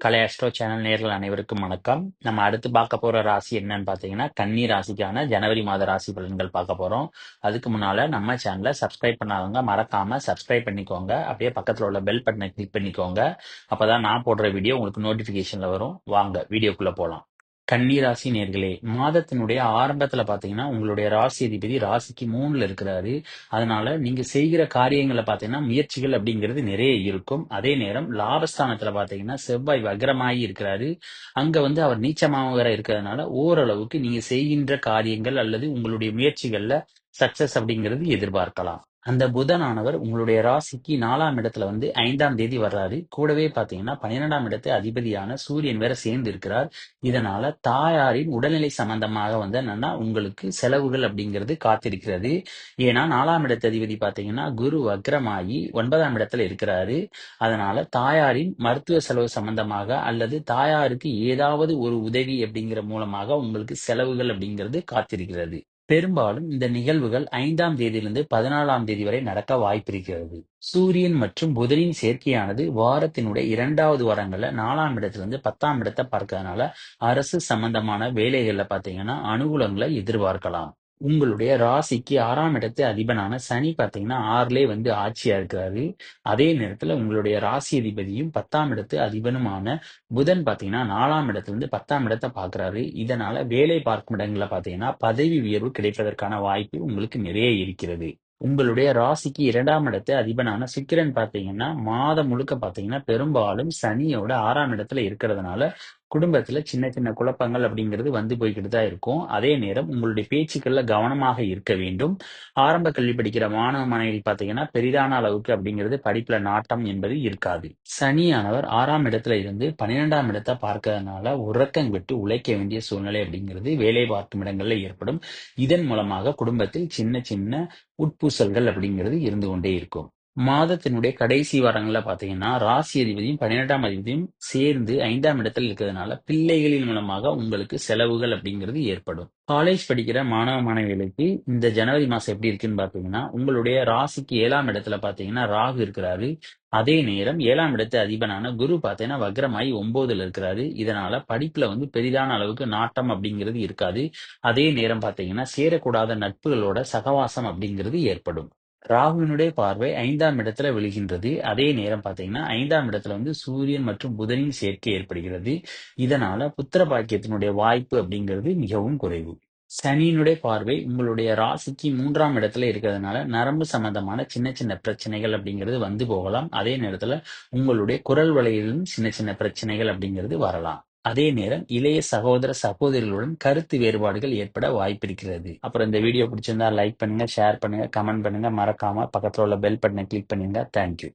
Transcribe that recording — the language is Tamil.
கலை அஸ்ட்ரோ சேனல் நேயர்கள் அனைவருக்கும் வணக்கம். நம்ம அடுத்து பார்க்க போற ராசி என்னன்னு பார்த்தீங்கன்னா, கன்னி ராசிக்கான ஜனவரி மாத ராசி பலன்கள் பார்க்க போறோம். அதுக்கு முன்னால நம்ம சேனலை சப்ஸ்கிரைப் பண்ணாதவங்க மறக்காம சப்ஸ்கிரைப் பண்ணிக்கோங்க. அப்படியே பக்கத்துல உள்ள பெல் பட்டனை கிளிக் பண்ணிக்கோங்க. அப்பதான் நான் போடுற வீடியோ உங்களுக்கு நோட்டிபிகேஷன்ல வரும். வாங்க வீடியோக்குள்ள போலாம். கன்னி ராசி நேர்களே, மாதத்தினுடைய ஆரம்பத்துல பாத்தீங்கன்னா உங்களுடைய ராசி அதிபதி ராசிக்கு 3ல இருக்கிறாரு. அதனால நீங்க செய்கிற காரியங்களை பாத்தீங்கன்னா முயற்சிகள் அப்படிங்கிறது நிறைய இருக்கும். அதே நேரம் லாபஸ்தானத்துல பாத்தீங்கன்னா செவ்வாய் வக்ரமாகி இருக்கிறாரு. அங்க அவர் நீச்சமாக வேற இருக்கிறதுனால ஓரளவுக்கு நீங்க செய்கின்ற காரியங்கள் அல்லது உங்களுடைய முயற்சிகள்ல சக்சஸ் அப்படிங்கிறது எதிர்பார்க்கலாம். அந்த புதனானவர் உங்களுடைய ராசிக்கு 4ஆம் இடத்துல 5ஆம் தேதி வர்றாரு. கூடவே பாத்தீங்கன்னா 12ஆம் இடத்து அதிபதியான சூரியன் வேற சேர்ந்து இருக்கிறார். இதனால தாயாரின் உடல்நிலை சம்பந்தமாக என்னன்னா உங்களுக்கு செலவுகள் அப்படிங்கிறது காத்திருக்கிறது. ஏன்னா 4ஆம் இடத்து அதிபதி பாத்தீங்கன்னா குரு வக்ரமாகி 9ஆம் இடத்துல இருக்கிறாரு. அதனால தாயாரின் மருத்துவ செலவு சம்பந்தமாக அல்லது தாயாருக்கு ஏதாவது ஒரு உதவி அப்படிங்கிற மூலமாக உங்களுக்கு செலவுகள் அப்படிங்கிறது காத்திருக்கிறது. பெரும்பாலும் இந்த நிகழ்வுகள் 5ஆம் தேதியிலிருந்து 14ஆம் தேதி வரை நடக்க வாய்ப்பிருக்கிறது. சூரியன் மற்றும் புதனின் சேர்க்கையானது வாரத்தினுடைய 2வது வாரங்கள்ல 4ஆம் இடத்திலிருந்து 10ஆம் இடத்தை பார்க்கறதுனால அரசு சம்பந்தமான வேலைகள்ல பாத்தீங்கன்னா அனுகூலங்களை எதிர்பார்க்கலாம். உங்களுடைய ராசிக்கு 6ஆம் இடத்து அதிபனான சனி பாத்தீங்கன்னா 6லே ஆட்சியா இருக்கிறாரு. அதே நேரத்துல உங்களுடைய ராசி அதிபதியும் 10ஆம் இடத்து அதிபனுமான புதன் பாத்தீங்கன்னா 4ஆம் இடத்திலிருந்து 10ஆம் இடத்தை பார்க்கிறாரு. இதனால வேலை பார்க்கும் இடங்கள்ல பாத்தீங்கன்னா பதவி உயர்வு கிடைப்பதற்கான வாய்ப்பு உங்களுக்கு நிறைய இருக்கிறது. உங்களுடைய ராசிக்கு 2ஆம் இடத்து அதிபனான சுக்கிரன் பாத்தீங்கன்னா மாதம் முழுக்க பாத்தீங்கன்னா பெரும்பாலும் சனியோட 6ஆம் இடத்துல இருக்கிறதுனால குடும்பத்துல சின்ன சின்ன குழப்பங்கள் அப்படிங்கிறது போய்கிட்டு தான் இருக்கும். அதே நேரம் உங்களுடைய பேச்சுக்கள்ல கவனமாக இருக்க வேண்டும். ஆரம்ப கல்வி படிக்கிற மாணவ மாணவிகள் பாத்தீங்கன்னா பெரிதான அளவுக்கு அப்படிங்கிறது படிப்புல நாட்டம் என்பது இருக்காது. சனியானவர் 6ஆம் இடத்துல இருந்து 12ஆம் இடத்தை பார்க்கறதுனால உறக்கம் விட்டு உழைக்க வேண்டிய சூழ்நிலை அப்படிங்கிறது வேலை பார்க்கும் இடங்கள்ல ஏற்படும். இதன் மூலமாக குடும்பத்தில் சின்ன சின்ன உட்பூசல்கள் அப்படிங்கிறது இருந்து கொண்டே இருக்கும். மாதத்தினுடைய கடைசி வாரங்கள்ல பாத்தீங்கன்னா ராசி அதிபதியும் 12ஆம் அதிபதியும் சேர்ந்து 5ஆம் இடத்துல இருக்கிறதுனால பிள்ளைகளின் மூலமாக உங்களுக்கு செலவுகள் அப்படிங்கிறது ஏற்படும். காலேஜ் படிக்கிற மாணவ மாணவிகளுக்கு இந்த ஜனவரி மாசம் எப்படி இருக்குன்னு பாத்தீங்கன்னா உங்களுடைய ராசிக்கு 7ஆம் இடத்துல பாத்தீங்கன்னா ராகு இருக்கிறாரு. அதே நேரம் 7ஆம் இடத்து அதிபனான குரு பாத்தீங்கன்னா வக்ரமாயி 9ல இருக்கிறாரு. இதனால படிப்புல பெரிதான அளவுக்கு நாட்டம் அப்படிங்கிறது இருக்காது. அதே நேரம் பாத்தீங்கன்னா சேரக்கூடாத நட்புகளோட சகவாசம் அப்படிங்கிறது ஏற்படும். ராகுவினுடைய பார்வை 5ஆம் இடத்துல விழுகின்றது. அதே நேரம் பாத்தீங்கன்னா 5ஆம் இடத்துல சூரியன் மற்றும் புதனின் சேர்க்கை ஏற்படுகிறது. இதனால புத்திர பாக்கியத்தினுடைய வாய்ப்பு அப்படிங்கிறது மிகவும் குறைவு. சனியினுடைய பார்வை உங்களுடைய ராசிக்கு 3ஆம் இடத்துல இருக்கிறதுனால நரம்பு சம்பந்தமான சின்ன சின்ன பிரச்சனைகள் அப்படிங்கிறது போகலாம். அதே நேரத்துல உங்களுடைய குரல் வளையிலும் சின்ன சின்ன பிரச்சனைகள் அப்படிங்கிறது வரலாம். அதே நேரம் இளைய சகோதர சகோதரிகளுடன் கருத்து வேறுபாடுகள் ஏற்பட வாய்ப்பிருக்கிறது. அப்புறம் இந்த வீடியோ பிடிச்சிருந்தா லைக் பண்ணுங்க, ஷேர் பண்ணுங்க, கமெண்ட் பண்ணுங்க. மறக்காம பக்கத்துல உள்ள பெல் பட்டனை கிளிக் பண்ணுங்க. தேங்க்யூ.